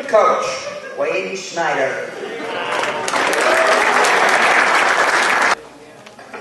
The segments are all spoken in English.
coach, Wayne Schneider.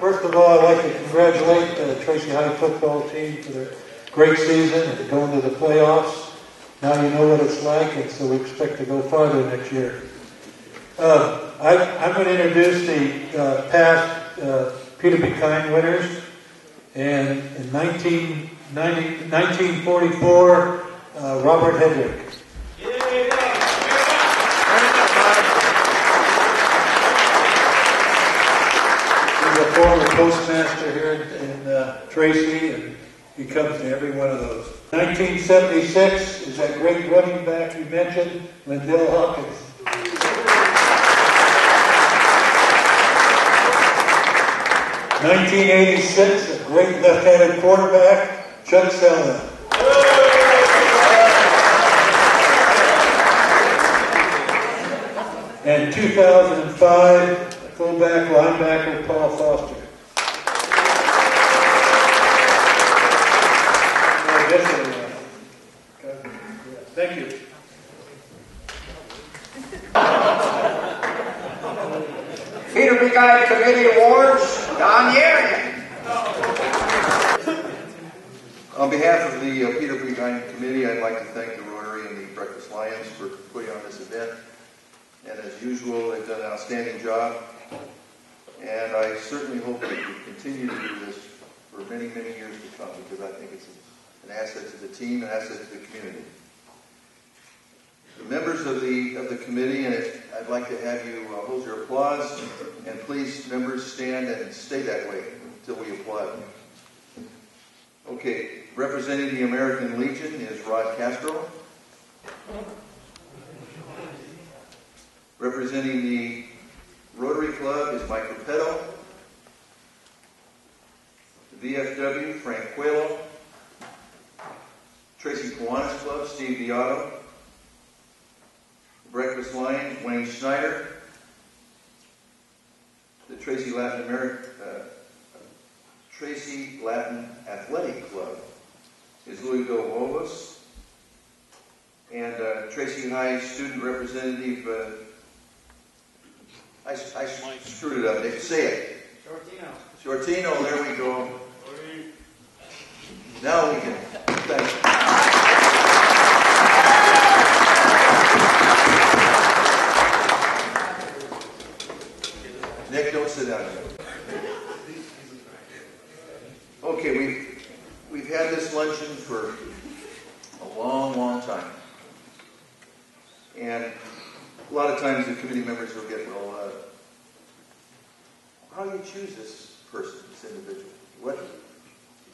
First of all, I'd like to congratulate the Tracy High football team for their great season and going to the playoffs. Now you know what it's like, and so we expect to go farther next year. I'm going to introduce the past Peter B. Kyne winners. And in 1944, Robert Hedrick. He's a former postmaster here in Tracy, and he comes to every one of those. 1976 is that great running back you mentioned, Lindell Hawkins. 1986, a great left-handed quarterback, Chuck Selden. And 2005, fullback linebacker Paul Foster. Thank you. Peter B. Kyne Committee Awards, Don Yerian. On behalf of the Peter B. Kyne Committee, I'd like to thank the Rotary and the Breakfast Lions for putting on this event. And as usual, they've done an outstanding job. And I certainly hope that we continue to do this for many, many years to come, because I think it's an asset to the team, an asset to the community. The members of the committee, and I'd like to have you hold your applause, and please, members, stand and stay that way until we applaud. Okay, representing the American Legion is Rod Castro. Representing the Rotary Club is Mike Repetto. The VFW, Frank Coelho. Tracy Kiwanis Club, Steve Beato. Breakfast Lion, Wayne Schneider. The Tracy Latin Athletic Club is Louisville Wolves. And Tracy High student representative, I screwed it up. They say it. Shortino, there we go. Now we can. Thank you. Nick, don't sit down here. Okay, we've had this luncheon for a long, long time. And a lot of times the committee members will get, well, how do you choose this person, this individual?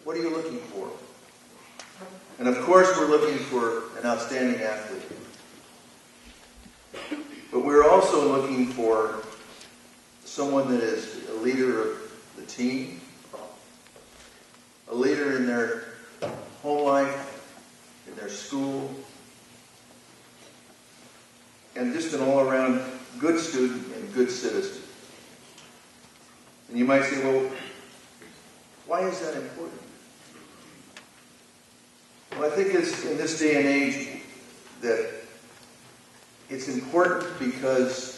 What are you looking for? And of course we're looking for an outstanding athlete. But we're also looking for someone that is a leader of the team, a leader in their home life, in their school, and just an all-around good student and good citizen. And you might say, well, why is that important? Well, I think it's in this day and age that it's important because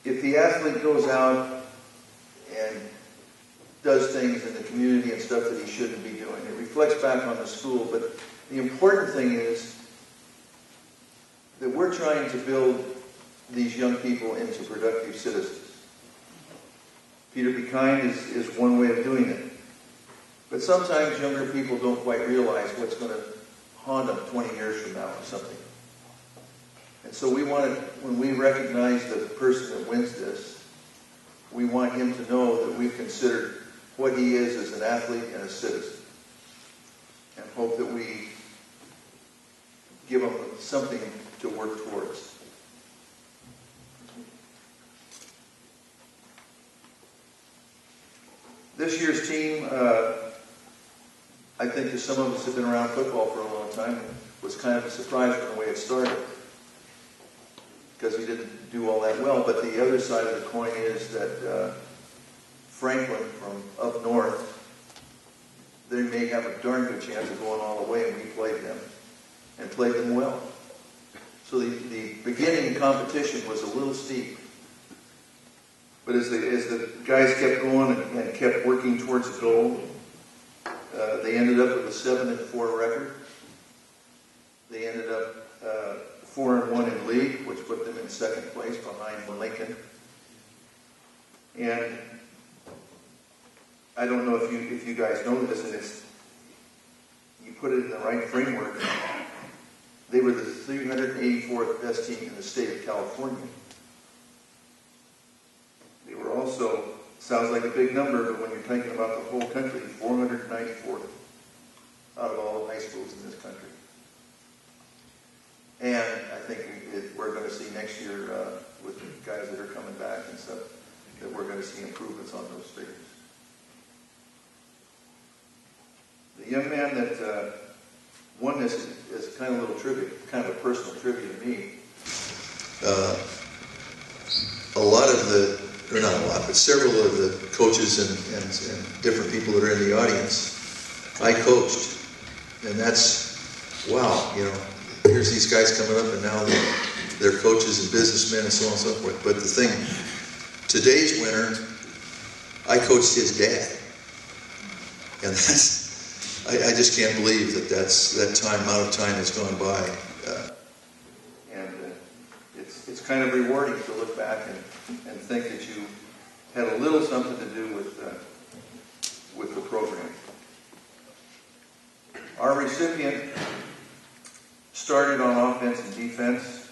if the athlete goes out and does things in the community and stuff that he shouldn't be doing, it reflects back on the school. But the important thing is that we're trying to build these young people into productive citizens. Peter B. Kyne is one way of doing it. But sometimes younger people don't quite realize what's going to haunt them 20 years from now or something. And so we want to, when we recognize the person that wins this, we want him to know that we've considered what he is as an athlete and a citizen. And hope that we give him something to work towards. This year's team, I think that some of us have been around football for a long time, was kind of a surprise from the way it started, because he didn't do all that well. But the other side of the coin is that Franklin from up north, they may have a darn good chance of going all the way, and we played them, and played them well. So the beginning competition was a little steep. But as the guys kept going and kept working towards the goal, they ended up with a 7-4 record. They ended up 4-1 in league, which put them in second place behind Lincoln. And I don't know if you guys know this, and you put it in the right framework. They were the 384th best team in the state of California. They were also, sounds like a big number, but when you're thinking about the whole country, 494th out of all the high schools in this country. And I think we're going to see next year with the guys that are coming back and stuff, that we're going to see improvements on those figures. The young man that won this is kind of a little trivia, kind of a personal trivia to me. A lot of the, or not a lot, but several of the coaches and different people that are in the audience, I coached. And that's, wow, you know, here's these guys coming up and now they're coaches and businessmen and so on and so forth. But the thing, today's winner, I coached his dad. And that's, I just can't believe that amount of time has gone by. It's kind of rewarding to look back and think that you had a little something to do with the program. Our recipient started on offense and defense.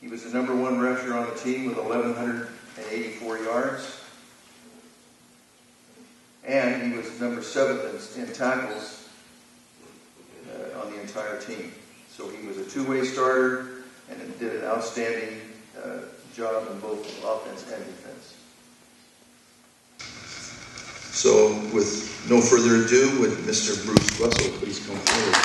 He was the #1 rusher on the team with 1,184 yards. And he was number 7th in tackles on the entire team. So he was a two-way starter and did an outstanding job in both offense and defense. So with no further ado, would Mr. Bruce Russell please come forward.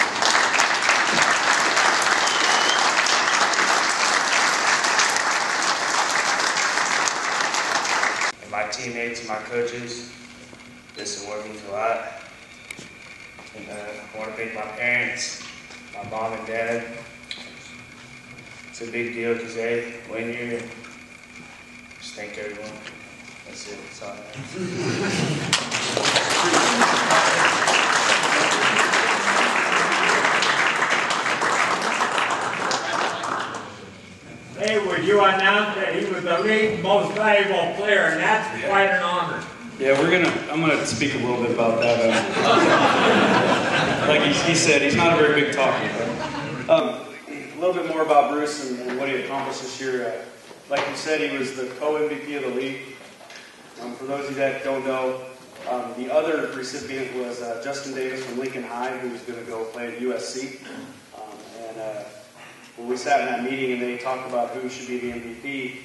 My teammates and my coaches, this award means a lot. And I want to thank my parents, my mom and dad. It's a big deal because they win here. Just thank everyone. That's it. That's all I have. Hey, would you announce that he was the league's most valuable player, and that's quite an honor. Yeah, I'm gonna speak a little bit about that. Like he said, he's not a very big talker. A little bit more about Bruce and what he accomplished this year. Like you said, he was the co-MVP of the league. For those of you that don't know, the other recipient was Justin Davis from Lincoln High, who was going to go play at USC. When we sat in that meeting and they talked about who should be the MVP,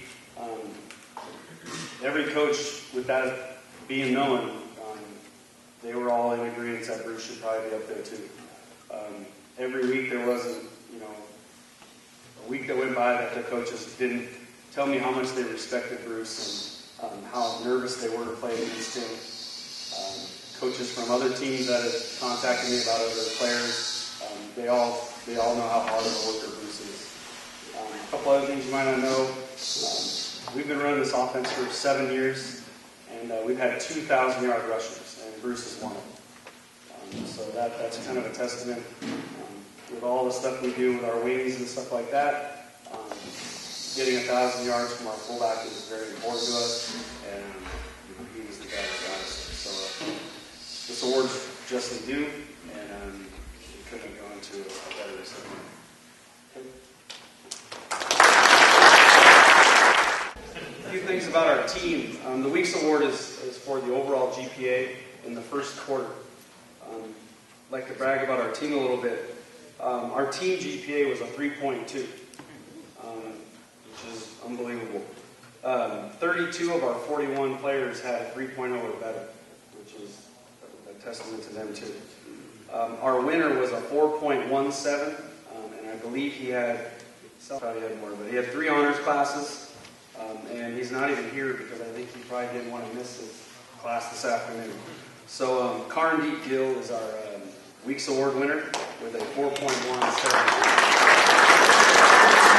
every coach with that being known, they were all in agreement that Bruce should probably be up there too. Every week there wasn't, a week that went by that the coaches didn't tell me how much they respected Bruce and how nervous they were to play against him. Coaches from other teams that have contacted me about other players, they all know how hard of a worker Bruce is. A couple other things you might not know. We've been running this offense for 7 years, and we've had 2,000-yard rushers, and Bruce is one of them. So that's kind of a testament. With all the stuff we do with our wings and stuff like that, getting 1,000 yards from our fullback is very important to us, and he was the guy that got us. So this award's justly due, and it couldn't go into a better recipient. A few things about our team. The Weeks Award is for the overall GPA in the first quarter. I'd like to brag about our team a little bit. Our team GPA was a 3.2, which is unbelievable. 32 of our 41 players had a 3.0 or better, which is a testament to them too. Our winner was a 4.17, and I believe he had more, but he had 3 honors classes, and he's not even here because I think he probably didn't want to miss his class this afternoon. So Kyne Gill is our Weeks Award winner. with a 4.17.